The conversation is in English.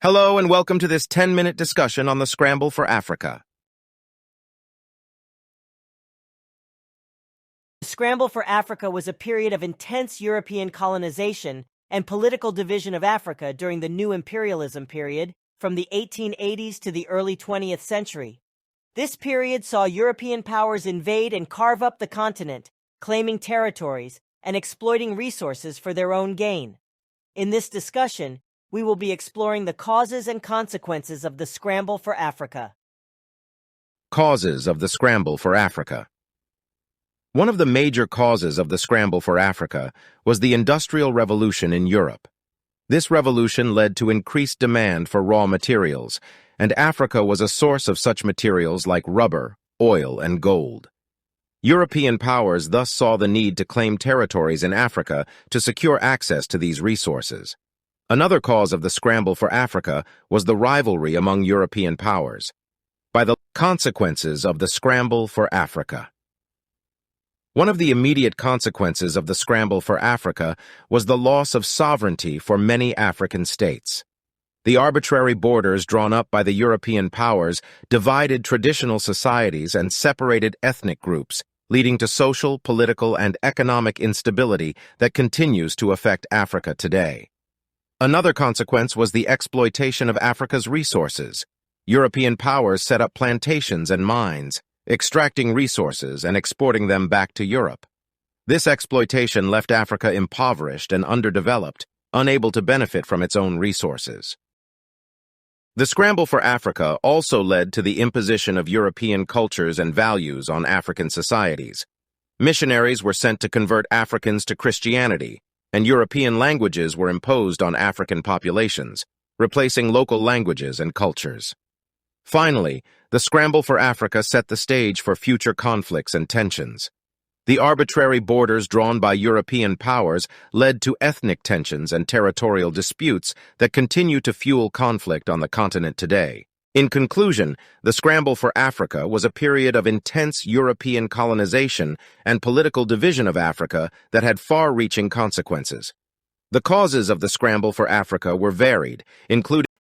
Hello and welcome to this 10-minute discussion on the Scramble for Africa. The Scramble for Africa was a period of intense European colonization and political division of Africa during the New Imperialism period from the 1880s to the early 20th century. This period saw European powers invade and carve up the continent, claiming territories and exploiting resources for their own gain. In this discussion, we will be exploring the causes and consequences of the Scramble for Africa. Causes of the Scramble for Africa. One of the major causes of the Scramble for Africa was the Industrial Revolution in Europe. This revolution led to increased demand for raw materials, and Africa was a source of such materials like rubber, oil, and gold. European powers thus saw the need to claim territories in Africa to secure access to these resources. Another cause of the Scramble for Africa was the rivalry among European powers. By the consequences of the Scramble for Africa. One of the immediate consequences of the Scramble for Africa was the loss of sovereignty for many African states. The arbitrary borders drawn up by the European powers divided traditional societies and separated ethnic groups, leading to social, political, and economic instability that continues to affect Africa today. Another consequence was the exploitation of Africa's resources. European powers set up plantations and mines, extracting resources and exporting them back to Europe. This exploitation left Africa impoverished and underdeveloped, unable to benefit from its own resources. The Scramble for Africa also led to the imposition of European cultures and values on African societies. Missionaries were sent to convert Africans to Christianity, and European languages were imposed on African populations, replacing local languages and cultures. Finally, the Scramble for Africa set the stage for future conflicts and tensions. The arbitrary borders drawn by European powers led to ethnic tensions and territorial disputes that continue to fuel conflict on the continent today. In conclusion, the Scramble for Africa was a period of intense European colonization and political division of Africa that had far-reaching consequences. The causes of the Scramble for Africa were varied, including